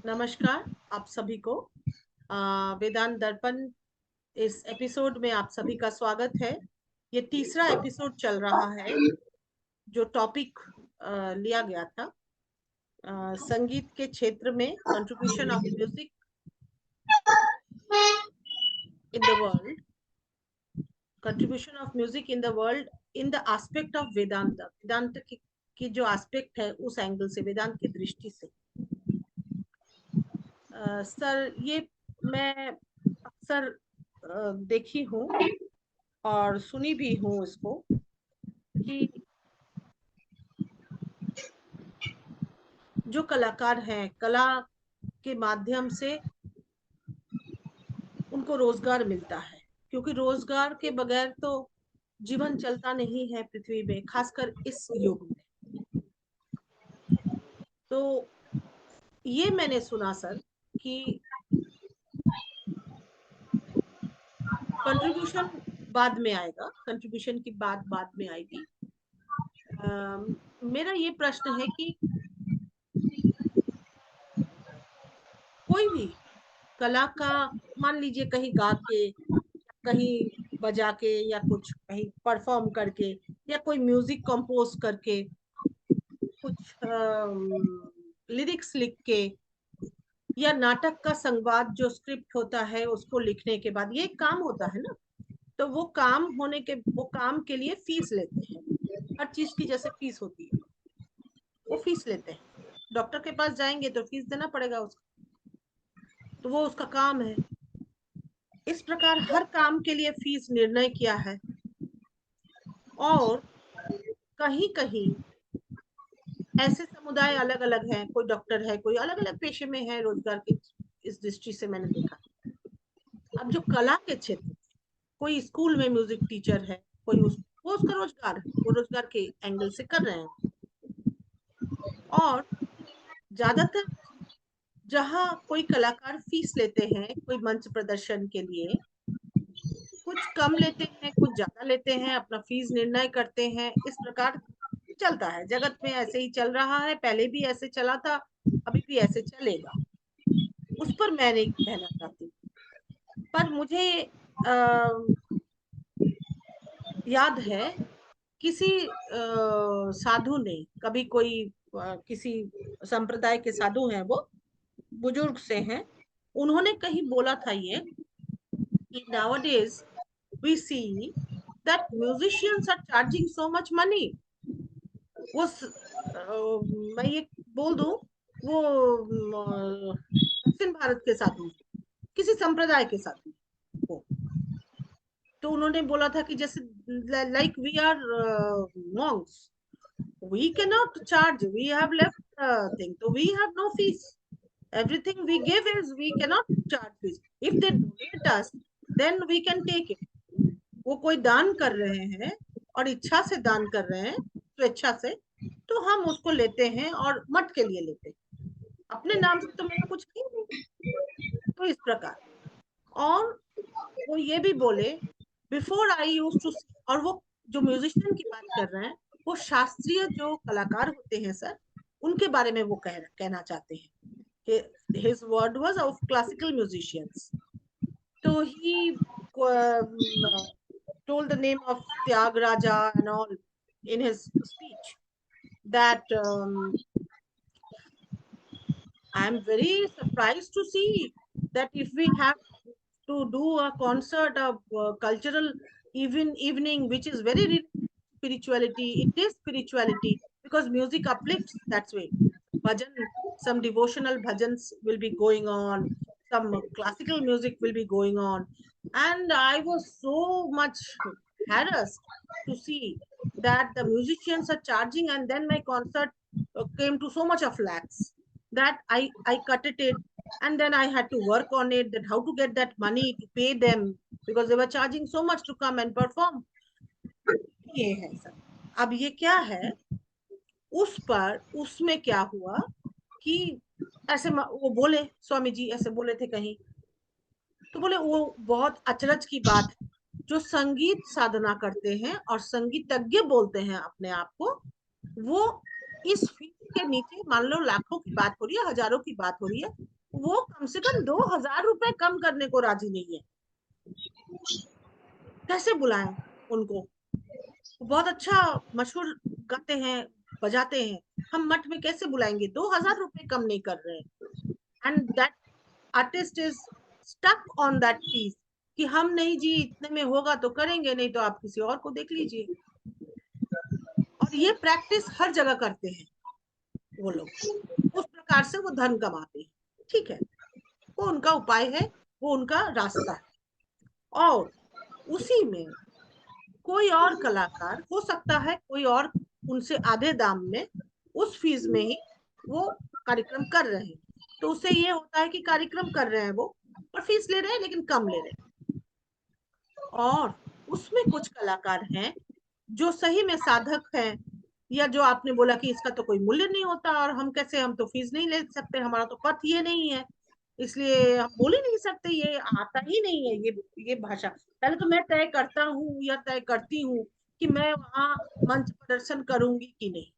नमस्कार आप सभी को। वेदांत दर्पण इस एपिसोड में आप सभी का स्वागत है। ये तीसरा एपिसोड चल रहा है। जो टॉपिक लिया गया था, संगीत के क्षेत्र में contribution of music in the world, contribution of music in the world in the aspect of Vedanta. Vedanta की जो एस्पेक्ट है उस एंगल से, वेदांत की दृष्टि से। सर, ये मैं अक्सर देखी हूँ और सुनी भी हूँ इसको, कि जो कलाकार हैं, कला के माध्यम से उनको रोजगार मिलता है, क्योंकि रोजगार के बगैर तो जीवन चलता नहीं है पृथ्वी में, खासकर इस युग में। तो ये मैंने सुना सर कि कंट्रीब्यूशन बाद में आएगा, कंट्रीब्यूशन की बात बाद में आएगी। मेरा ये प्रश्न है कि कोई भी कला का, मान लीजिए कहीं गा के, कहीं बजा के, या कुछ कहीं परफॉर्म करके, या कोई म्यूजिक कंपोज करके, कुछ लिरिक्स लिख के, या नाटक का संवाद जो स्क्रिप्ट होता है उसको लिखने के बाद, ये एक काम होता है ना। तो वो काम के लिए फीस लेते हैं। हर चीज की जैसे फीस होती है, वो फीस लेते हैं। डॉक्टर के पास जाएंगे तो फीस देना पड़ेगा उसको, तो वो उसका काम है। इस प्रकार हर काम के लिए फीस निर्णय किया है। और कहीं कहीं ऐसे समुदाय अलग अलग हैं, कोई डॉक्टर है, कोई अलग अलग पेशे में है, रोजगार की इस दृष्टि से मैंने देखा। अब जो कला के क्षेत्र, कोई स्कूल में म्यूजिक टीचर है, कोई वो उसका रोजगार है, वो रोजगार के एंगल से कर रहे हैं। और ज्यादातर जहाँ कोई कलाकार फीस लेते हैं कोई मंच प्रदर्शन के लिए, कुछ कम लेते हैं, कुछ ज्यादा लेते हैं, अपना फीस निर्णय करते हैं। इस प्रकार चलता है जगत में, ऐसे ही चल रहा है, पहले भी ऐसे चला था, अभी भी ऐसे चलेगा। उस पर मैं नहीं कहना चाहती, पर मुझे याद है किसी साधु ने कभी, कोई किसी संप्रदाय के साधु हैं, वो बुजुर्ग से हैं, उन्होंने कहीं बोला था ये कि nowadays we see that musicians are charging so much money। वो मैं ये बोल दूं, वो दक्षिण भारत के साधु, किसी संप्रदाय के साधु वो। तो उन्होंने बोला था कि जैसे like we are monks, we cannot charge, we have left thing, so we have no fees, everything we give is, we cannot charge fees, if they donate us then we can take it। वो कोई दान कर रहे हैं और इच्छा से दान कर रहे हैं, स्वेच्छा से, तो हम उसको लेते हैं और मत के लिए लेते हैं, अपने नाम से तो मेरा कुछ है ही नहीं। तो इस प्रकार। और वो ये भी बोले, बिफोर आई यूज टू, और वो जो म्यूजिशियन की बात कर रहे हैं, वो शास्त्रीय जो कलाकार होते हैं सर, उनके बारे में वो कहना चाहते हैं। His word was of classical musicians. तो ही told the name of Tyagaraja and all in his speech, that I am very surprised to see that if we have to do a concert of cultural evening, which is very spirituality, it is spirituality, because music uplifts, that's way. Bhajan, some devotional bhajans will be going on, some classical music will be going on. And I was so much harassed to see that the musicians are charging, and then my concert came to so much of lakhs that I cut it, and then I had to work on it, that how to get that money to pay them, because they were charging so much to come and perform। ये है sir. अब ये क्या है, उस पर उसमें क्या हुआ कि ऐसे वो बोले, स्वामी जी ऐसे बोले थे कहीं, तो बोले वो बहुत अचरज की बात है, जो संगीत साधना करते हैं और संगीतज्ञ बोलते हैं अपने आप को, वो इस फीस के नीचे, मान लो लाखों की बात हो रही है, हजारों की बात हो रही है, वो कम से कम 2,000 रुपए कम करने को राजी नहीं है। कैसे बुलाएं उनको? बहुत अच्छा मशहूर गाते हैं, बजाते हैं, हम मठ में कैसे बुलाएंगे? 2,000 रुपए कम नहीं कर रहे हैं। And that artist is stuck on that piece कि हम नहीं जी, इतने में होगा तो करेंगे, नहीं तो आप किसी और को देख लीजिए। और ये प्रैक्टिस हर जगह करते हैं वो लोग, उस प्रकार से वो धन कमाते हैं। ठीक है, वो उनका उपाय है, वो उनका रास्ता है। और उसी में कोई और कलाकार हो सकता है, कोई और उनसे आधे दाम में, उस फीस में ही वो कार्यक्रम कर रहे हैं, तो उससे ये होता है कि कार्यक्रम कर रहे हैं वो, और फीस ले रहे हैं लेकिन कम ले रहे हैं। और उसमें कुछ कलाकार हैं जो सही में साधक हैं, या जो आपने बोला कि इसका तो कोई मूल्य नहीं होता, और हम कैसे, हम तो फीस नहीं ले सकते, हमारा तो पथ ये नहीं है, इसलिए हम बोल ही नहीं सकते, ये आता ही नहीं है, ये भाषा। पहले तो मैं तय करता हूँ या तय करती हूँ कि मैं वहां मंच प्रदर्शन करूंगी कि नहीं,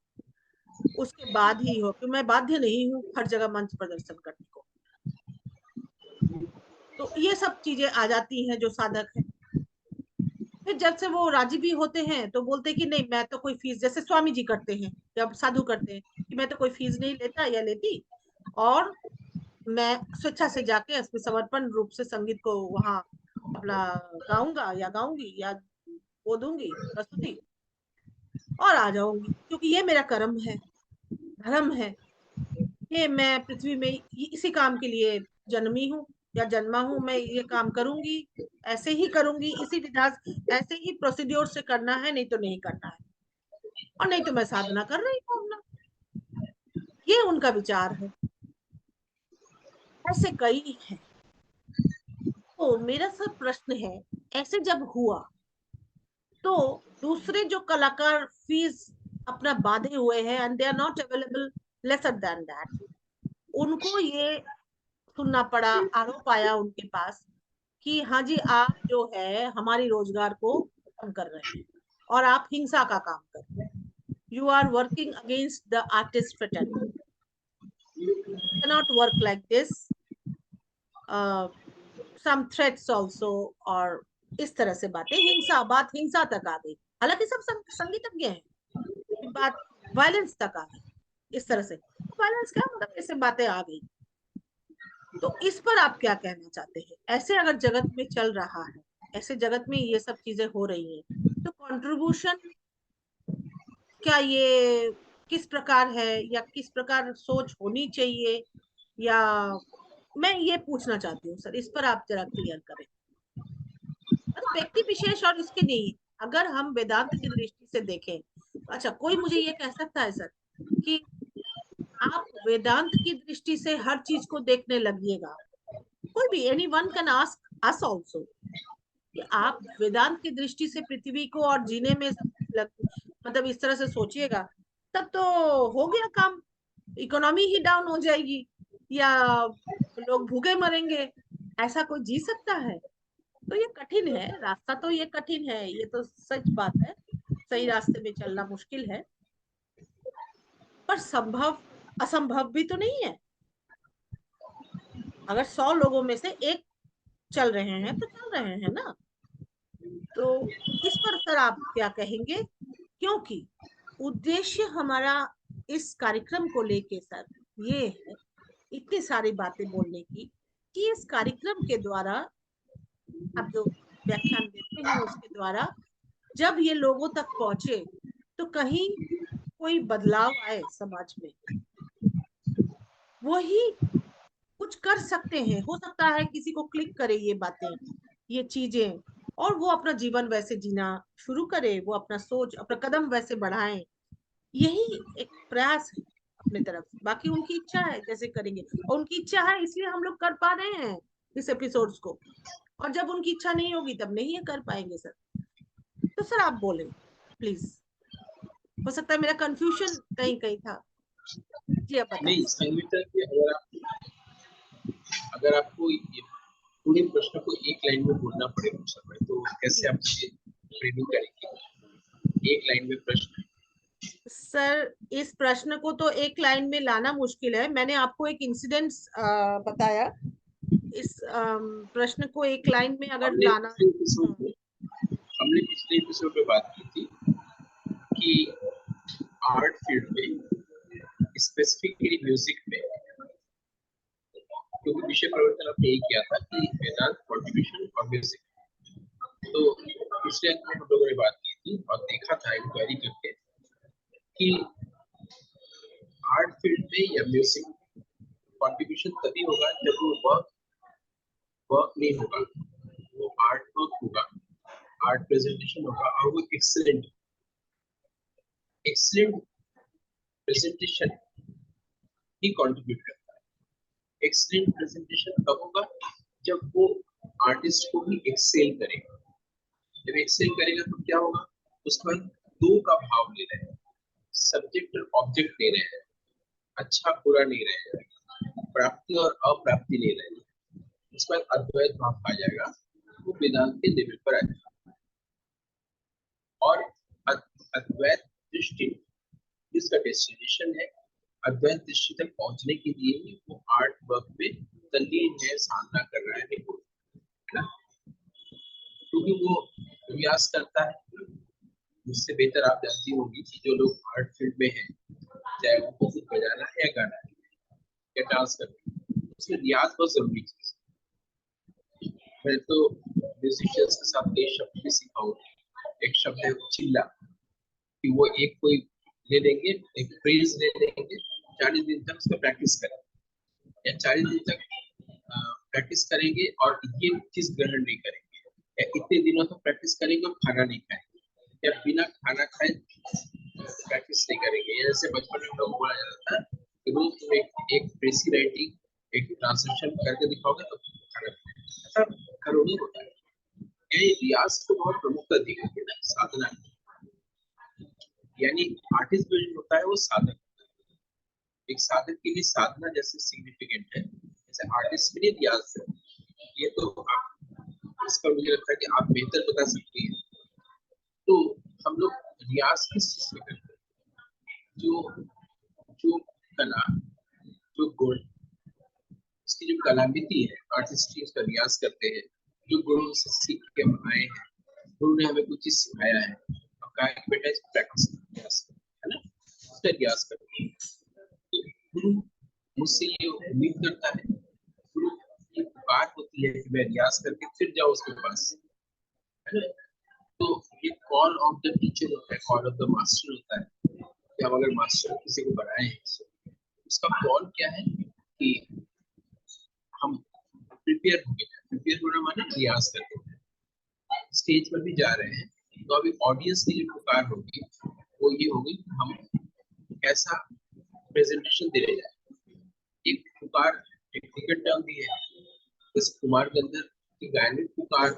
उसके बाद ही हो, कि मैं बाध्य नहीं हूँ हर जगह मंच प्रदर्शन करने को। तो ये सब चीजें आ जाती हैं जो साधक है। फिर जब से वो राजी भी होते हैं तो बोलते हैं कि नहीं, मैं तो कोई फीस, जैसे स्वामी जी करते हैं, जब साधु करते हैं कि मैं तो कोई फीस नहीं लेता या लेती, और मैं स्वेच्छा से जाके इसमें समर्पण रूप से संगीत को वहां अपना गाऊंगा या गाऊंगी या वो दूंगी प्रस्तुति, और आ जाऊंगी, क्योंकि ये मेरा कर्म है, धर्म है, ये मैं पृथ्वी में इसी काम के लिए जन्मी हूँ या जन्मा हूँ, मैं ये काम करूंगी, ऐसे ही करूंगी, इसी विधान, ऐसे ही प्रोसीड्योर से करना है, नहीं तो नहीं करना है, और नहीं तो मैं साधना कर रही हूँ अपना। ये उनका विचार है। ऐसे कई हैं। तो मेरा सब प्रश्न है, ऐसे जब हुआ तो दूसरे जो कलाकार फीस अपना बांधे हुए हैं and they are not available lesser than that, उनको ये सुनना पड़ा, आरोप आया उनके पास कि हाँ जी, आप जो है हमारी रोजगार को कम कर रहे हैं और आप हिंसा का काम कर रहे हैं, you are working against the artist fraternity, cannot work like this, some threats also, और इस तरह से बातें, बात हिंसा तक आ गई। हालांकि सब संगीतज्ञ हैं, बात वायलेंस तक आ गई इस तरह से। वायलेंस क्या मतलब, ऐसे बातें आ गई। तो इस पर आप क्या कहना चाहते हैं? ऐसे अगर जगत में चल रहा है, ऐसे जगत में ये सब चीजें हो रही हैं, तो कंट्रीब्यूशन क्या ये किस प्रकार है, या किस प्रकार सोच होनी चाहिए, या मैं ये पूछना चाहती हूँ सर, इस पर आप जरा क्लियर करें। मतलब व्यक्ति विशेष और इसके नहीं, अगर हम वेदांत की दृष्टि से देखें, अच्छा कोई मुझे ये कह सकता है सर कि आप वेदांत की दृष्टि से हर चीज को देखने लगिएगा, कोई भी any one can ask us also कि आप वेदांत की दृष्टि से पृथ्वी को और जीने में मतलब इस तरह से सोचिएगा, तब तो हो गया काम, इकोनॉमी ही डाउन हो जाएगी, या लोग भूखे मरेंगे। ऐसा कोई जी सकता है? तो ये कठिन है रास्ता, तो ये कठिन है, ये तो सच बात है, सही रास्ते में चलना मुश्किल है, पर संभव असंभव भी तो नहीं है। अगर 100 लोगों में से एक चल रहे हैं तो चल रहे हैं ना। तो इस पर सर आप क्या कहेंगे? क्योंकि उद्देश्य हमारा इस कार्यक्रम को लेके सर ये है, इतनी सारी बातें बोलने की, कि इस कार्यक्रम के द्वारा आप जो व्याख्यान देते हैं उसके द्वारा जब ये लोगों तक पहुंचे, तो कहीं कोई बदलाव आए समाज में, वही कुछ कर सकते हैं। हो सकता है किसी को क्लिक करे ये बातें, ये चीजें, और वो अपना जीवन वैसे जीना शुरू करे, वो अपना सोच, अपना कदम वैसे बढ़ाएं। यही एक प्रयास है अपने तरफ से। बाकी उनकी इच्छा है जैसे करेंगे, और उनकी इच्छा है इसलिए हम लोग कर पा रहे हैं इस एपिसोड्स को, और जब उनकी इच्छा नहीं होगी तब नहीं ये कर पाएंगे सर। तो सर आप बोले प्लीज, हो सकता है मेरा कंफ्यूजन कहीं कहीं था जी, आप बताएं। नहीं, संगीता की अगर आपको ये पूरे प्रश्न को एक लाइन में बोलना पड़े उस समय, तो कैसे जी, आप इसे प्रीव्यू करेंगे? एक लाइन में प्रश्न है। सर इस प्रश्न को तो एक लाइन में लाना मुश्किल है। मैंने आपको एक इंसिडेंट बताया। इस प्रश्न को एक लाइन में अगर हमने लाना। पिछले एपिसोड में हमने पिछले एपिसोड में बात की थी कि आर्ट फील्ड में, स्पेसिफिकली म्यूजिक में, क्योंकि विषय परिवर्तन आपने यही किया था कि वेदांत, कंट्रीब्यूशन और म्यूजिक। तो पिछले अंक में हम लोगों ने बात की थी और देखा था इंक्वायरी करके कि आर्ट फील्ड में या म्यूजिक कंट्रीब्यूशन तभी होगा जब वो वर्क वर्क नहीं होगा, वो आर्ट वर्क होगा, आर्ट प्रेजेंटेशन होगा और वो एक्सीलेंट एक्सीलेंट प्रेजेंटेशन ही कंट्रीब्यूट करता है। एक्सीलेंट प्रेजेंटेशन तब होगा जब वो आर्टिस्ट को भी एक्सेल करेगा। जब एक्सेल करेगा तो क्या होगा, उसमें दो का भाव ले रहे हैं, सब्जेक्ट और ऑब्जेक्ट ले रहे हैं, अच्छा बुरा नहीं रहे हैं, प्राप्ति और अप्राप्ति ले रहे हैं, उसके बाद अद्वैत भाव आ जाएगा, वो वेदांत के लेवल पर आ जाएगा। और अद्वैत दृष्टि जिसका डेस्टिनेशन है, अद्वैत दृष्टि तक पहुंचने के लिए ही वो आर्ट वर्क में तल्लीन है, साधना कर रहा है ना, क्योंकि वो प्रयास करता है। मुझसे बेहतर आप जानती होंगी कि जो लोग आर्ट फील्ड में हैं, चाहे उनको कुछ बजाना है या गाना है या डांस करना है, उसमें रियाज बहुत जरूरी चीज है। मैं तो म्यूजिशियंस के साथ एक शब्द भी सिखाऊं। एक शब्द है चिल्ला, कि वो एक कोई ले लेंगे, एक फ्रेज ले लेंगे, 40 दिन तक उसका प्रैक्टिस करें या 40 दिन तक प्रैक्टिस करेंगे और ये चीज ग्रहण नहीं करेंगे, या इतने दिनों तक प्रैक्टिस करेंगे और खाना नहीं खाएंगे, या बिना खाना खाए प्रैक्टिस नहीं करेंगे। जैसे बचपन में लोग बोला जाता था कि रोज तुम एक प्रेसी राइटिंग, एक ट्रांसलेशन करके दिखाओगे तो खाना खाएंगे। ऐसा करो नहीं होता है। ये रियाज को बहुत प्रमुखता दी गई है ना, साधना। यानी आर्टिस्ट जो होता है वो साधक होता है। एक साधक के लिए साधना जैसे सिग्निफिकेंट है, जैसे आर्टिस्ट के लिए रियाज है। ये तो आप, इसका मुझे लगता है कि आप बेहतर बता सकती हैं। तो हम लोग रियाज किस चीज में करते हैं? जो जो कला, जो गुण, उसकी जो कलामिति है, आर्टिस्ट उसका रियाज करते हैं। जो गुरु से सीख के हम आए हैं, गुरु ने हमें कुछ चीज सिखाया है और कहा कि बेटा इसको प्रैक्टिस है ना, उसका रियाज करते हैं। तो गुरु मुझसे ये उम्मीद करता है, गुरु की बात होती है कि मैं रियाज करके फिर जाऊँ उसके पास, है ना। तो ये कॉल ऑफ द टीचर होता है, कॉल ऑफ द मास्टर होता है। जब अगर मास्टर किसी को बनाए हैं, उसका कॉल क्या है कि हम प्रिपेयर हो गए। प्रिपेयर होना माने रियाज करते हैं, स्टेज पर भी जा रहे हैं, तो अभी ऑडियंस की जो पुकार होगी वो ये होगी कि हम कैसा प्रेजेंटेशन दे रहे हैं। एक पुकार, एक टिकट टर्म भी है, इस कुमार गंधर्व की गायन पुकार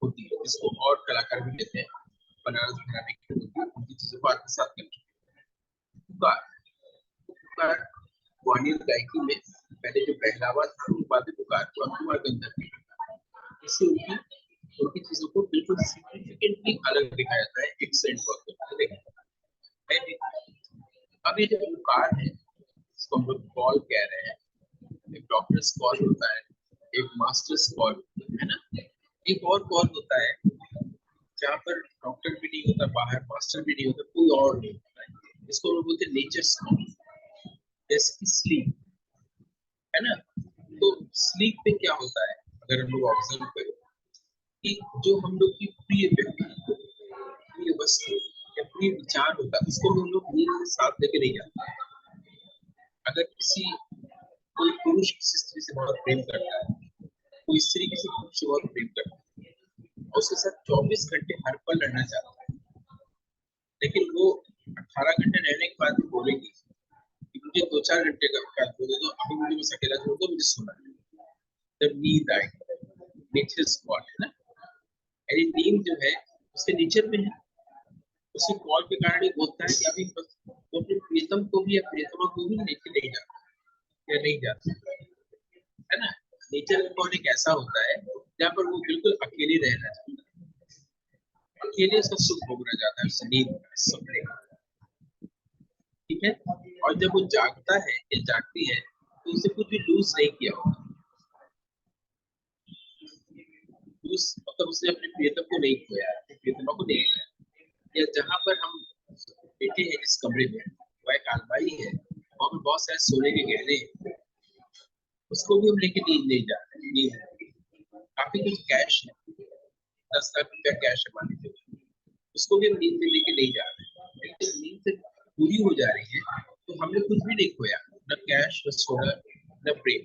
होती है, जिसको और कलाकार भी कहते हैं, बनारस घराने की होती है, उनकी चीजों को आत्मसात करके पुकार। पुकार ग्वालियर गायकी में पहले जो पहनावा था, उन बाद में पुकार हुआ कुमार गंधर्व की। इससे उनकी उनकी चीजों को बिल्कुल सिग्निफिकेंटली अलग दिखाया जाता है, एक्सेंट वर्क करके। अब ये जो पुकार है, इसको हम लोग कॉल कह रहे हैं। एक डॉक्टर्स कॉल होता है, एक मास्टर्स कॉल है ना, एक और कॉल होता है जहाँ पर डॉक्टर भी नहीं होता बाहर, मास्टर भी नहीं होता, कोई और नहीं होता है। इसको लोग बोलते हैं नेचर्स कॉल, जैसे कि स्लीप, है ना। तो स्लीप में क्या होता है, अगर हम लोग ऑब्जर्व करें कि जो हम लोग की प्रिय व्यक्ति, प्रिय वस्तु या प्रिय विचार होता है, उसको हम लोग नींद में साथ लेके नहीं जाते। अगर कोई पुरुष किसी स्त्री से बहुत प्रेम करता है, कोई स्त्री किसी पुरुष से बहुत प्रेम करता है और उसके साथ 24 घंटे हर पल रहना चाहता है, लेकिन वो 18 घंटे रहने के बाद भी बोलेगी कि मुझे 2-4 घंटे का दे दो, अभी मुझे बस अकेला छोड़ दो, मुझे सोना है। जब नींद आए, नेचर स्पॉट है ना, यानी नींद जो है उसके नेचर में है। उसी कॉल के कारण ये बोलता है कि अभी वो अपने प्रियतम को भी या प्रियतमा को भी लेके नहीं जाता या नहीं जाता, है ना। नेचर में कौन एक ऐसा होता है जहाँ पर वो बिल्कुल अकेले रहना चाहता है, अकेले उसका सुख भोगना चाहता है, उससे नींद सपने का। ठीक है। और जब वो जागता है या जागती है तो उसे कुछ भी लूज नहीं किया होगा, लूज मतलब उसने अपने प्रियतम को नहीं खोया, अपनी प्रियतमा को नहीं खोया। या जहाँ पर हम बैठे हैं जिस कमरे में, वह एक अलमारी है, वहाँ पर बहुत सारे सोने के गहने हैं, उसको भी हम लेके नहीं जा रहे, नहीं है। काफी कुछ कैश है, 10 लाख रुपया कैश है मान लीजिए, उसको भी हम नींद में लेके नहीं जा रहे। लेकिन नींद से पूरी हो जा रही है तो हमने कुछ भी नहीं खोया, न कैश, न सोना, न प्रेम,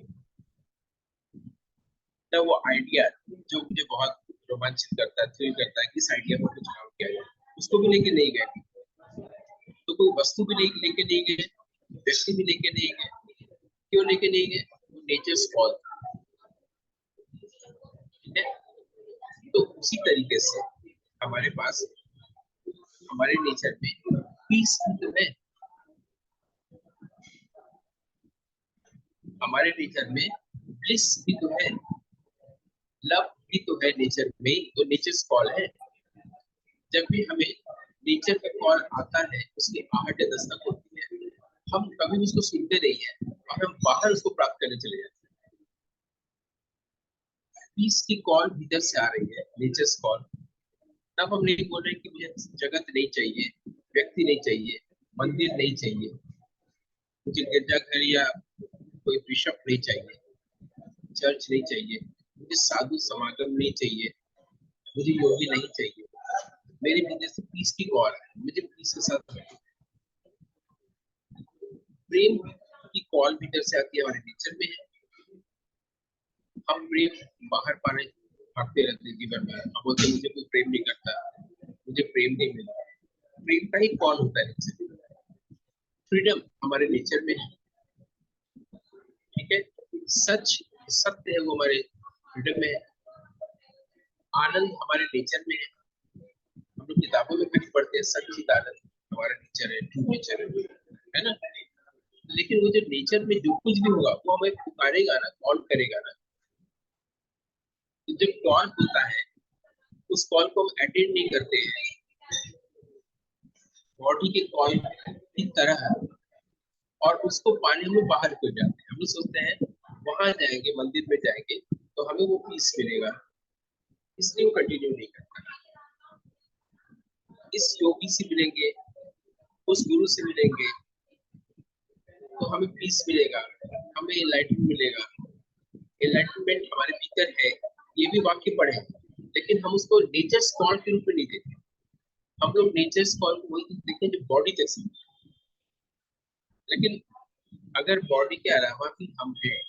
न वो आइडिया जो मुझे बहुत रोमांचित करता है, थ्रिल करता है, किस आइडिया पर कुछ काम किया जाए, उसको भी लेके नहीं गए। तो कोई वस्तु भी लेके नहीं गए, व्यक्ति भी लेके नहीं गए। क्यों लेके नहीं गए? नेचर्स कॉल, ठीक है। तो उसी तरीके से हमारे पास, हमारे नेचर में पीस भी तो है, हमारे नेचर में ब्लिस भी तो है, लव भी तो है नेचर में, तो नेचर्स कॉल है। जब भी हमें नेचर का कॉल आता है, उसकी आहट या दस्तक होती है, हम कभी उसको सुनते नहीं है और हम बाहर उसको प्राप्त करने चले जाते हैं। पीस की कॉल भीतर से आ रही है, नेचर्स कॉल। तब हम नहीं बोल रहे कि मुझे जगत नहीं चाहिए, व्यक्ति नहीं चाहिए, मंदिर नहीं चाहिए, मुझे गिरजाघर या कोई बिशप नहीं चाहिए, चर्च नहीं चाहिए, मुझे साधु समागम नहीं चाहिए, मुझे योगी नहीं चाहिए। मेरे भीतर से पीस की कॉल है, मुझे पीस के साथ प्रेम की कॉल भीतर से आती है, हमारे नेचर में है। हम प्रेम बाहर पाने भागते रहते हैं जीवन में, हम बोलते मुझे कोई प्रेम नहीं करता, मुझे प्रेम नहीं मिलता। प्रेम का ही कॉल होता है नेचर। फ्रीडम हमारे नेचर में है, ठीक है। सच, सत्य है, वो हमारे फ्रीडम में है। आनंद हमारे नेचर में है। हम लोग किताबों में कभी पढ़ते हैं सच्चिद आनंद हमारा नेचर है, ट्रू नेचर है ना। लेकिन वो जो नेचर में जो कुछ भी होगा वो हमें पुकारेगा ना, कॉल करेगा ना। तो जब कॉल होता है, उस कॉल को हम अटेंड नहीं करते हैं बॉडी के कॉल की तरह, और उसको पाने हम लोग बाहर क्यों जाते हैं? हम लोग सोचते हैं वहां जाएंगे, मंदिर में जाएंगे तो हमें वो पीस मिलेगा, इसलिए वो कंटिन्यू नहीं करता। इस योगी से मिलेंगे, उस गुरु से मिलेंगे तो हमें पीस मिलेगा, हमें एनलाइटमेंट मिलेगा। एनलाइटमेंट हमारे भीतर है, ये भी वाक्य पढ़े, लेकिन हम उसको नेचर्स कॉल के रूप में नहीं देते। हम लोग नेचर्स कॉल को वही देखते हैं जो बॉडी तक सीमित है। लेकिन अगर बॉडी के अलावा भी हम हैं,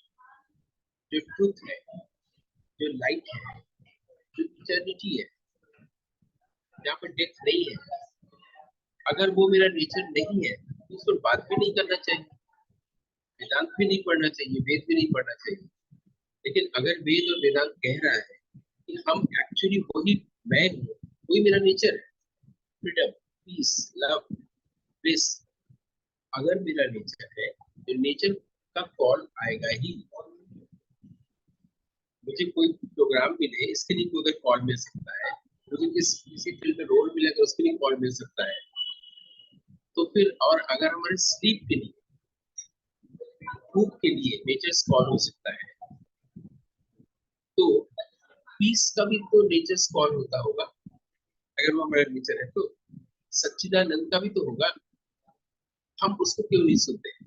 जो ट्रुथ है, जो लाइट है, जो इटर्निटी है, जहाँ पर डेथ नहीं है, अगर वो मेरा नेचर नहीं है तो उस पर बात भी नहीं करना चाहिए, वेदांत भी नहीं पढ़ना चाहिए, वेद भी नहीं पढ़ना चाहिए। लेकिन अगर वेद और वेदांत कह रहा है कि हम एक्चुअली वही मैं हूँ, वही मेरा नेचर है, फ्रीडम, पीस, लव, ब्लिस, अगर मेरा नेचर है तो नेचर का कॉल आएगा ही। मुझे कोई प्रोग्राम मिले, इसके लिए कोई अगर कॉल मिल सकता है, मुझे किसी फील्ड में रोल मिलेगा उसके लिए कॉल मिल सकता है, तो फिर और अगर हमारे स्लीप के लिए, भूख के लिए नेचर कॉल हो सकता है, तो पीस का भी तो नेचर कॉल होता होगा। अगर वो हमारा नेचर है तो सच्चिदानंद का भी तो होगा। हम उसको क्यों नहीं सुनते हैं?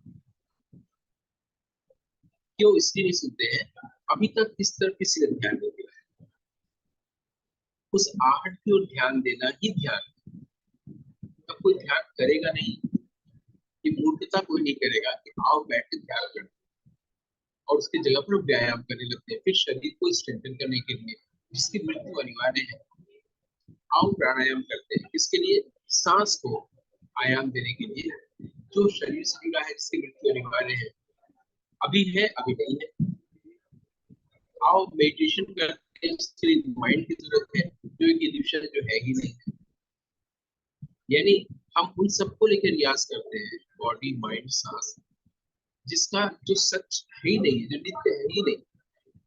क्यों इसलिए नहीं सुनते हैं? अभी तक इस तरफ किसी ने ध्यान नहीं दिया। उस आहट की ओर ध्यान देना ही ध्यान है। तब कोई ध्यान करेगा नहीं, कि मूर्खता कोई नहीं करेगा कि आओ बैठ के ध्यान कर, और उसकी जगह पर व्यायाम करने लगते हैं, फिर शरीर को स्ट्रेंथन करने के लिए जिसकी मृत्यु अनिवार्य है। आओ प्राणायाम करते हैं, इसके लिए सांस को आयाम देने के लिए, जो शरीर से जुड़ा है, जिसकी मृत्यु अनिवार्य है, अभी है अभी नहीं है। आओ मेडिटेशन करते हैं, इसके लिए माइंड की जरूरत है, जो एक इल्यूशन जो है ही नहीं। यानी हम उन सबको लेकर रियाज करते हैं, बॉडी, माइंड, सांस, जिसका जो सच है ही नहीं, जो नित्य है ही नहीं,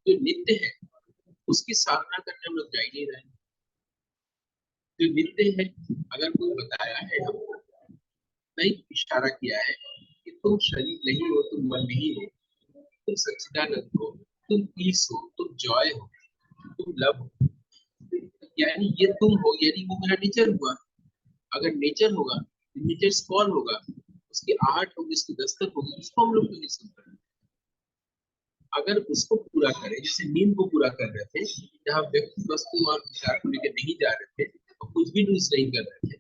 जो नित्य है उसकी साधना करने हम लोग जा ही नहीं रहे। जो नित्य है, अगर कोई बताया है हमको नहीं इशारा किया है कि तुम शरीर नहीं हो, तुम मन नहीं हो, तुम सच्चिदानंद हो, तुम पीस हो, तुम जॉय हो, तुम लव हो। यानी ये तुम हो, यानी वो मेरा नेचर हुआ। अगर नेचर होगा, नेचर कौन होगा, उसकी आहट होगी, उसकी दस्तक होगी, उसको हम लोग क्यों नहीं सुनते? अगर उसको पूरा करें, जैसे नींद को पूरा कर रहे थे, जहाँ व्यक्ति वस्तु और विचार को लेकर नहीं जा रहे थे तो कुछ भी यूज नहीं कर रहे थे,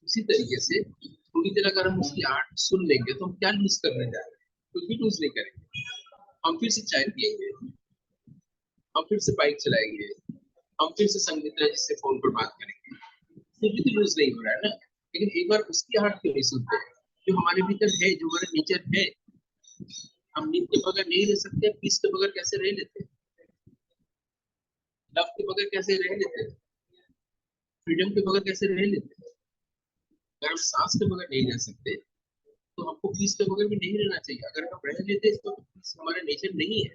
उसी तरीके से थोड़ी देर अगर हम उसकी आर्ट सुन लेंगे तो हम क्या लूज करने जा रहे हैं? कुछ भी लूज नहीं करेंगे। हम फिर से चाय पियेंगे, हम फिर से बाइक चलाएंगे, हम फिर से संगीत जिससे फोन पर बात करेंगे, कुछ भी तो लूज नहीं हो रहा है ना। लेकिन एक बार उसकी आर्ट क्यों नहीं सुनते? जो हमारे भीतर है, जो हमारा नेचर है। हम नींद के बगैर नहीं रह सकते, पीस के बगैर कैसे रह लेते, लव के बगैर कैसे रह लेते, फ्रीडम के बगैर कैसे रह लेते? अगर हम सांस के बगैर नहीं रह सकते तो हमको पीस के बगैर भी नहीं रहना चाहिए। अगर हम रह लेते तो पीस हमारा नेचर नहीं है,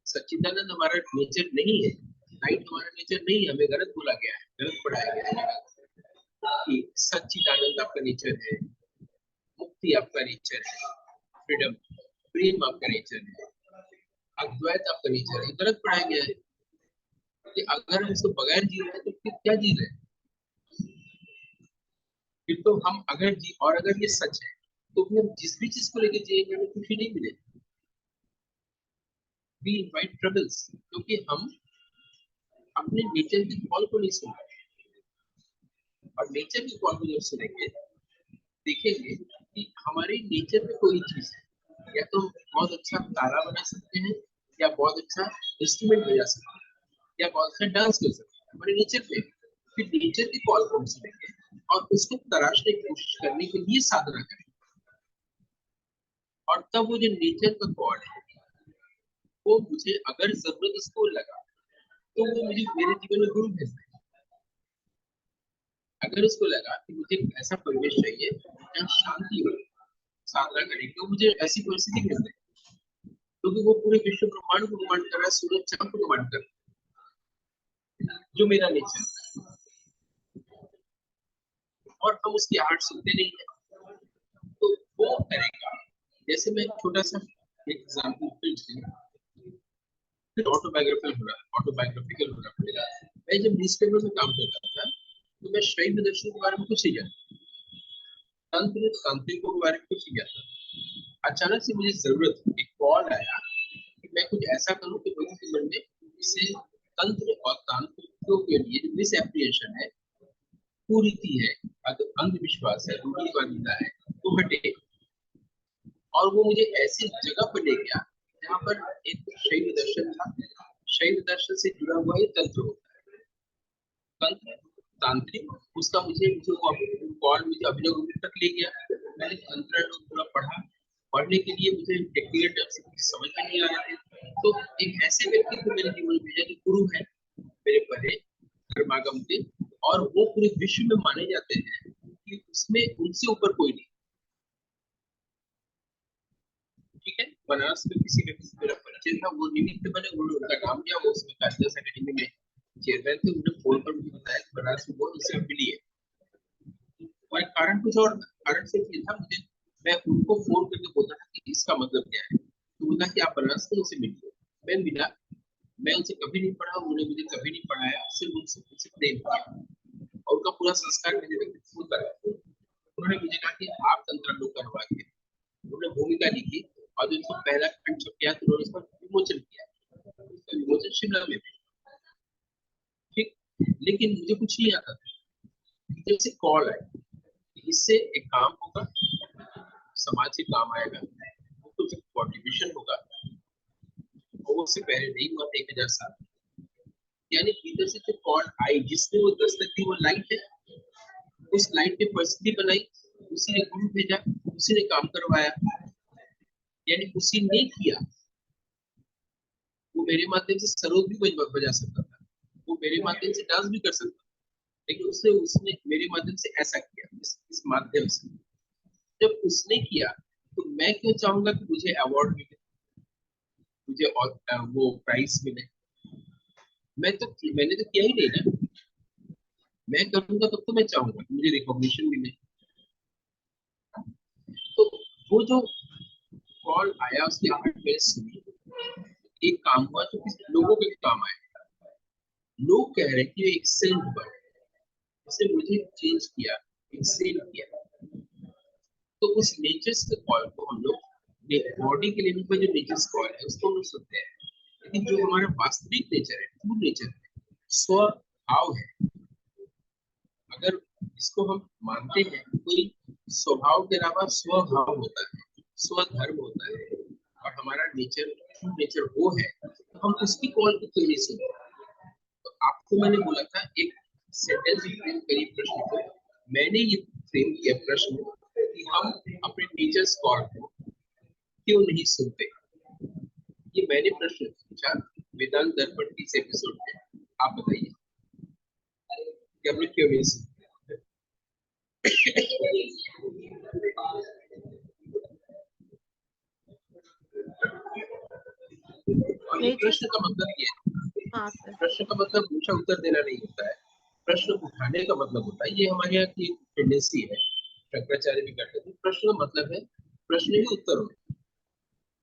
सच्चिदानंद हमारा नेचर नहीं है, लाइट हमारा नेचर नहीं है। हमें गलत बोला गया है, गलत पढ़ाया गया है कि सच्चिदानंद आपका नेचर है, मुक्ति आपका नेचर है, फ्रीडम, प्रेम आपका नेचर है, अद्वैत आपका नेचर है। गलत पढ़ाया गया है कि अगर हम इसको बगैर जी रहे हैं तो फिर क्या जी रहे हैं? फिर तो हम अगर जी, और अगर ये सच है तो फिर हम जिस भी चीज को लेकर जिएंगे हमें खुशी नहीं मिलेगी। वी इनवाइट ट्रबल्स, क्योंकि हम अपने नेचर की कॉल को नहीं सुन रहे। और नेचर की कॉल को जब सुनेंगे, देखेंगे कि हमारे नेचर में कोई चीज है, या तो बहुत अच्छा तारा बना सकते हैं, या बहुत अच्छा इंस्ट्रूमेंट बजा सकते हैं, या बहुत अच्छा डांस कर सकते हैं, हमारे नेचर पे। फिर नेचर की कॉल को हम सुनेंगे और उसको तराशने की कोशिश करने के लिए साधना करेंगे। और तब वो जो नेचर का कॉल है, वो मुझे अगर जरूरत उसको लगा तो वो मुझे मेरे जीवन में गुरु भेज देगा। अगर उसको लगा कि मुझे ऐसा परिवेश चाहिए जहाँ शांति हो, साधना करने की, तो मुझे ऐसी परिस्थिति भेज देगा। क्योंकि वो पूरे विश्व ब्रह्मांड को कमांड कर रहा है, सूरज चांद को कमांड कर रहा है, जो मेरा नेचर है। और हम उसकी आर्ट सुनते नहीं है तो वो करेगा। जैसे मैं छोटा सा एक एग्जाम्पल फिर ऑटोबायोग्राफिकल हो रहा पड़ेगा। मैं जब न्यूज़पेपर में काम करता था तो मैं शैव दर्शन के बारे में कुछ नहीं जानता, तंत्र तांत्रिकों के बारे में कुछ नहीं जानता। अचानक से मुझे जरूरत, एक कॉल आया कि मैं कुछ ऐसा करूं कि लोगों के मन में इससे तंत्र और तांत्रिकों के लिए मिस एप्रिएशन है, कुरीति है, अंधविश्वास है, रूढ़िवादिता है, तो हटे। और वो मुझे ऐसी जगह पर ले गया जहाँ पर एक शैव दर्शन था। शैव दर्शन से जुड़ा हुआ ये तंत्र होता है, तंत्र तांत्रिक। उसका मुझे मुझे कॉल मुझे अभिनव गुप्त तक ले गया। मैंने तंत्र पूरा पढ़ा। पढ़ने के लिए मुझे टेक्निकल टर्म से कुछ समझ में नहीं आ रहा है, तो एक ऐसे व्यक्ति को मेरे जीवन में भेजा जो गुरु है मेरे परे धर्मागम के, और वो पूरे विश्व में माने जाते हैं कि उसमें उनसे ऊपर कोई नहीं। ठीक है, बनारस में किसी व्यक्ति से मेरा परिचय था, वो निमित्त बने, उन्होंने उनका नाम दिया, वो उसमें कालिदास एकेडमी में चेयरमैन थे। उन्होंने फोन पर मुझे बताया कि बनारस में बहुत उससे मिली है। और एक कारण कुछ और कारण सिर्फ ये था, मुझे, मैं उनको फोन करके बोलता था कि इसका मतलब क्या है, तो बोला कि आप बनारस में उनसे मिलिए। मैं मिला, मैं उनसे कभी नहीं पढ़ा, उन्होंने मुझे कभी नहीं पढ़ाया, सिर्फ उनसे उनसे प्रेम किया और उनका पूरा संस्कार मेरे व्यक्तित्व में करा। उन्होंने मुझे कहा कि आप तंत्र लोग करवा के, उन्होंने भूमिका लिखी और जो उसका पहला खंड छप गया तो उन्होंने उसका विमोचन किया। उसका विमोचन शिमला में भी। ठीक, लेकिन मुझे कुछ नहीं आता था। जब से कॉल आई, इससे एक काम होगा, समाज के काम आएगा, कुछ कॉन्ट्रीब्यूशन होगा, और वो उससे पहले नहीं हुआ था 1000 साल। यानी भीतर से जो कॉल आई, जिसने वो दस्तक दी, वो लाइट है। उस लाइट ने परिस्थिति बनाई, उसी ने गुरु भेजा, उसी ने काम करवाया। यानी उसी ने किया। वो मेरे माध्यम से सरोद भी बजा सकता था, वो मेरे माध्यम से डांस भी कर सकता था, लेकिन उसने उसने मेरे माध्यम से ऐसा किया, इस माध्यम से। जब उसने किया तो मैं क्यों चाहूंगा कि मुझे अवार्ड मिले, मुझे और वो प्राइज मिले? मैंने तो किया ही नहीं ना। मैं करूंगा तब तो मैं चाहूंगा कि मुझे रिकॉग्निशन मिले, वो जो कॉल आया उसके बाद मैंने सुनी, एक काम हुआ जो कि लोगों के काम आया। लोग कह रहे हैं कि एक्सेलेंट वर्ड, इसने मुझे चेंज किया, एक्सेल किया। तो उस नेचर्स के कॉल को हम लोग बॉडी के लेवल पर जो नेचर्स कॉल है उसको हम लोग सुनते हैं, लेकिन जो हमारा वास्तविक नेचर है, ट्रू नेचर है, स्वभाव है, अगर इसको हम मानते हैं, कोई स्वभाव के अलावा स्वभाव होता है, स्वधर्म होता है, और हमारा नेचर ट्रू नेचर वो है, तो हम उसकी कॉल को क्यों नहीं सुनते? तो आपको मैंने बोला था एक सेंटेंस फ्रेम करिए प्रश्न को, मैंने ये फ्रेम किया प्रश्न कि हम अपने नेचर कॉल को क्यों नहीं सुनते। ये मैंने प्रश्न पूछा वेदांत दर्पण की इस एपिसोड में, आप बताइए कि हमने क्यों नहीं सुनते। और ये प्रश्न का मतलब ये है, हाँ सर। प्रश्न का मतलब पूछा उत्तर देना नहीं होता है, प्रश्न उठाने का मतलब होता है, ये हमारे यहाँ की टेंडेंसी है, शंकराचार्य भी करते थे। प्रश्न का मतलब है प्रश्न ही उत्तर हो,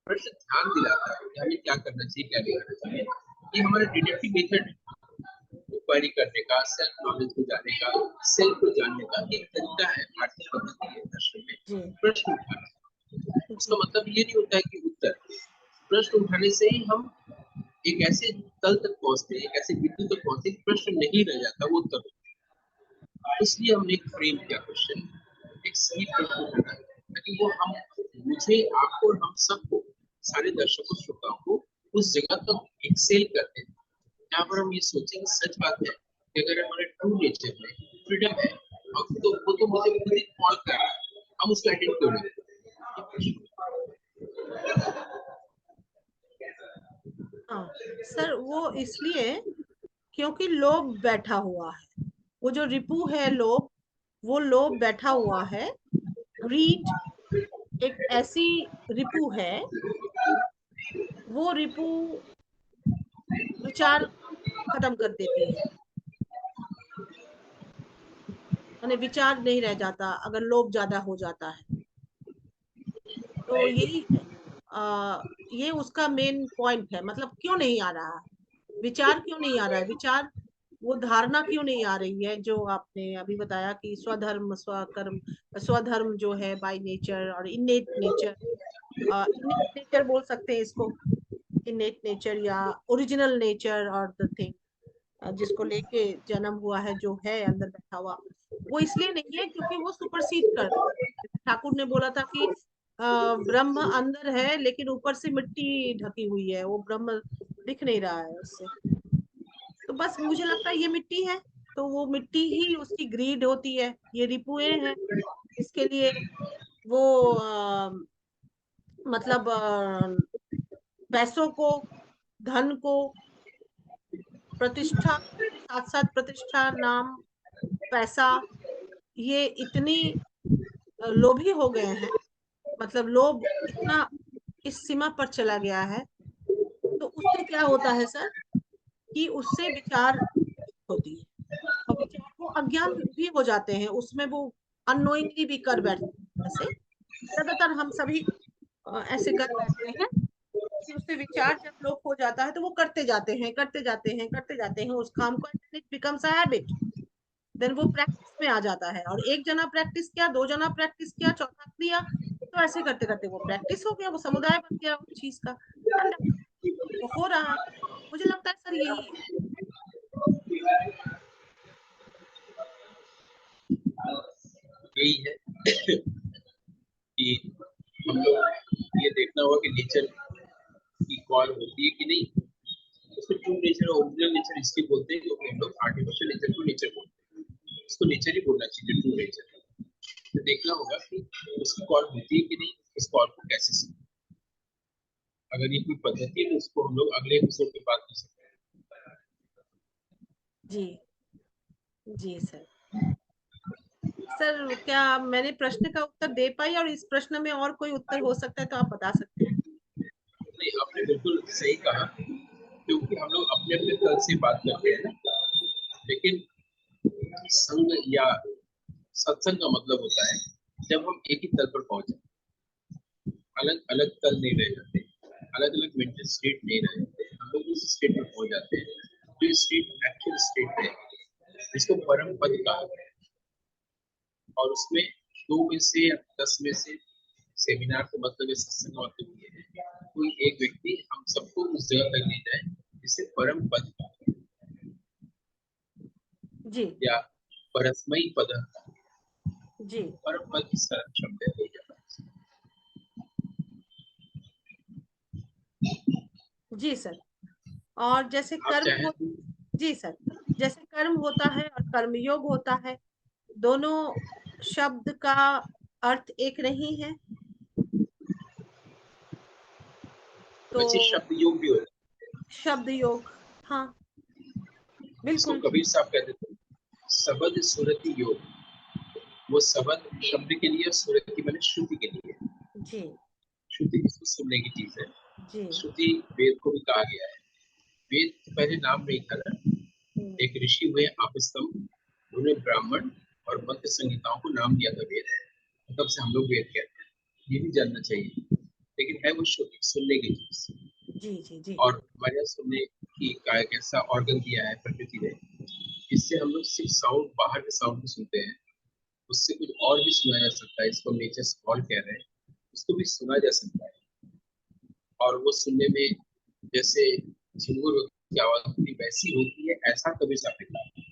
प्रश्न ध्यान दिलाता है कि हमें क्या करना चाहिए, क्या नहीं करना चाहिए। ये हमारा डिडक्टिव मेथड इंक्वायरी करने का, सेल्फ नॉलेज को जानने का, सेल्फ को जानने का एक तरीका है, भारतीय पद्धति है दर्शन में प्रश्न उठाना। उसका मतलब ये नहीं होता है कि उत्तर, प्रश्न उठाने से ही हम एक ऐसे तल तक पहुंचते हैं, एक ऐसे बिंदु तक पहुंचते हैं, प्रश्न नहीं रह जाता, वो उत्तर होता है। इसलिए हमने एक फ्रेम किया क्वेश्चन, एक सही प्रश्न उठाना, ताकि वो हम, मुझे, आपको और हम सबको, सारे दर्शकों श्रोताओं को उस जगह तक एक्सेल करते हैं जहाँ पर हम ये सोचेंगे सच बात है कि अगर हमारे ट्रू नेचर में फ्रीडम है, और तो वो तो मुझे खुद ही कॉल कर रहा है, हम उसको अटेंड क्यों नहीं करते? हाँ सर, वो इसलिए क्योंकि लोभ बैठा हुआ है। वो जो रिपू है लोभ, वो लोभ बैठा हुआ है। ग्रीड एक ऐसी रिपू है, वो रिपू विचार खत्म कर देती है, यानी विचार नहीं रह जाता अगर लोभ ज्यादा हो जाता है। तो यही ये उसका मेन पॉइंट है। मतलब क्यों नहीं आ रहा है विचार, क्यों नहीं आ रहा है विचार, वो धारणा क्यों नहीं आ रही है जो आपने अभी बताया कि स्वधर्म स्वकर्म, स्वधर्म जो है बाय नेचर, और इनेट नेचर, इनेट नेचर बोल सकते हैं इसको, इनेट नेचर या ओरिजिनल नेचर, और द थिंग जिसको लेके जन्म हुआ है, जो है अंदर बैठा हुआ, वो इसलिए नहीं है क्योंकि वो सुपरसीड कर रहा है। ठाकुर ने बोला था कि ब्रह्म अंदर है लेकिन ऊपर से मिट्टी ढकी हुई है, वो ब्रह्म दिख नहीं रहा है उससे। तो बस मुझे लगता है ये मिट्टी है, तो वो मिट्टी ही उसकी ग्रीड होती है, ये रिपुए हैं इसके लिए। वो मतलब पैसों को, धन को, प्रतिष्ठा, साथ साथ प्रतिष्ठा, नाम, पैसा, ये इतनी लोभी हो गए हैं, मतलब लोभ इतना इस सीमा पर चला गया है। तो उससे क्या होता है सर, कि उससे विचार होती है, और विचार वो अज्ञान भी हो जाते हैं उसमें, वो अननोइंगली भी कर बैठते हैं। ऐसे ज्यादातर हम सभी ऐसे कर बैठते हैं कि उससे विचार जब लोप हो जाता है तो वो करते जाते हैं, करते जाते हैं, करते जाते हैं उस काम को, it becomes a habit. Then वो प्रैक्टिस में आ जाता है, और एक जना प्रैक्टिस किया, दो जना प्रैक्टिस किया, चौथा किया, तो ऐसे करते करते वो प्रैक्टिस हो गया, वो समुदाय बन गया उस चीज का, and वो हो रहा है। मुझे लगता है सर यही है। यही है कि हम लोग ये देखना होगा कि नेचर की कॉल होती है कि नहीं। उसको ट्रू नेचर, ओरिजिनल नेचर इसलिए बोलते हैं क्योंकि हम लोग आर्टिफिशियल नेचर को नेचर बोलते हैं, उसको नेचर ही बोलना चाहिए, ट्रू नेचर। तो देखना होगा कि उसकी कॉल होती है कि नहीं, उस कॉल को कैसे सुनते। अगर ये कोई पद्धति है तो उसको हम लोग अगले एपिसोड में बात कर सकते हैं। जी जी सर। सर क्या मैंने प्रश्न का उत्तर दे पाई, और इस प्रश्न में और कोई उत्तर हो सकता है तो आप बता सकते हैं। नहीं, आपने बिल्कुल सही कहा, क्योंकि हम लोग अपने अपने तल से बात करते हैं ना, लेकिन संग या सत्संग का मतलब होता है जब हम एक ही तल पर पहुंचे। अलग अलग तल नहीं रह जाते, अलग अलग मेंटल स्टेट नहीं रह जाते, हम लोग उस स्टेट में पहुंच जाते हैं जो स्टेट एक्चुअल स्टेट है, जिसको परम पद कहा गया है। और उसमें 2 में से या 10 में से सेमिनार का मतलब है, सत्संग का मतलब ये है, कोई एक व्यक्ति हम सबको उस जगह तक ले जाए जिससे परम पद कहा गया जी है, या परस्मयी पद, जी परम पद की सरल शब्द है ले जाना। जी सर। और जैसे आप कर्म चाहें हो, तो जी सर, जैसे कर्म होता है और कर्मयोग होता है, दोनों शब्द का अर्थ एक नहीं है, तो वैसे शब्द योग भी होता शब्द योग, हाँ है, इसको बिल्कुल। कबीर साहब कहते थे सबद सुरति योग। वो सबद शब्द के लिए, सुरति मैंने श्रुति के लिए। जी श्रुति इसको सुनने की चीज है। जी। श्रुति वेद को भी कहा गया है। वेद तो पहले नाम नहीं था ना, हम्म, एक ऋषि हुए आपस्तम, उन्होंने ब्राह्मण और मंत्र संहिताओं को नाम दिया था वेद, तब से हम लोग वेद कहते हैं। ये भी जानना चाहिए, लेकिन है वो श्रुति सुनने की चीज। जी जी जी और हमारे यहाँ सुनने की का एक ऐसा ऑर्गन दिया है प्रकृति ने, जिससे हम लोग सिर्फ साउंड, बाहर के साउंड को सुनते हैं, उससे कुछ और भी सुना जा सकता है। इसको नेचर कॉल कह रहे हैं, उसको भी सुना जा सकता है। और वो सुनने में जैसे झिंगुर की आवाज होती है वैसी होती है, ऐसा कभी साबित नहीं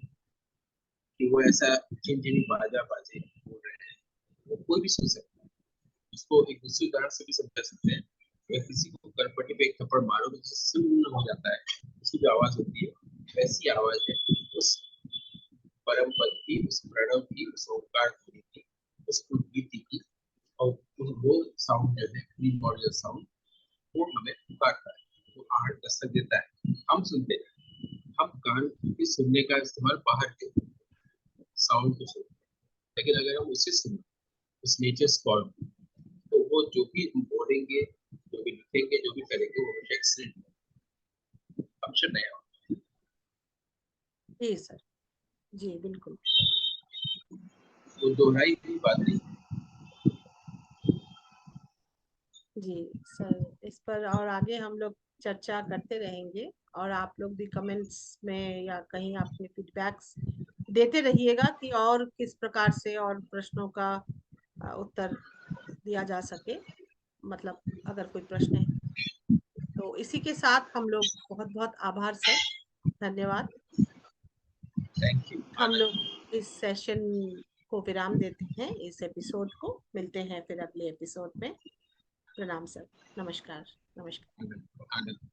कि वो ऐसा झिनझिनी बाजा बाजे बोल रहे हैं। वो कोई भी सुन सकता है। उसको एक दूसरे उदाहरण से भी समझा सकते हैं। अगर किसी को करपटी पे एक थप्पड़ मारो तो सुन्न हो जाता है, उसकी जो आवाज होती है वैसी आवाज है उस परम पद की, उस प्रणव की, उस ओंकार ध्वनि की, उस उद्गीति की। और वो साउंड जो है प्रीमोर्डियल साउंड, वो हमें पुकारता है, वो आहट दस्तक देता है, हम सुनते हैं। हम कान के सुनने का इस्तेमाल बाहर के साउंड को सुनते हैं, लेकिन अगर हम उसे सुने उस नेचर स्पॉट, तो वो जो भी हम बोलेंगे, जो भी लिखेंगे, जो भी करेंगे, वो हमेशा एक्सीलेंट फंक्शन नया होगा। जी सर, जी बिल्कुल। तो दोहराई की बात नहीं। जी सर, इस पर और आगे हम लोग चर्चा करते रहेंगे, और आप लोग भी कमेंट्स में या कहीं अपने फीडबैक्स देते रहिएगा कि और किस प्रकार से और प्रश्नों का उत्तर दिया जा सके, मतलब अगर कोई प्रश्न है। तो इसी के साथ हम लोग, बहुत बहुत आभार सर, धन्यवाद। थैंक यू, हम आनंद। लोग इस सेशन को विराम देते हैं, इस एपिसोड को। मिलते हैं फिर अगले एपिसोड में। प्रणाम सर, नमस्कार। नमस्कार। आनंद, आनंद।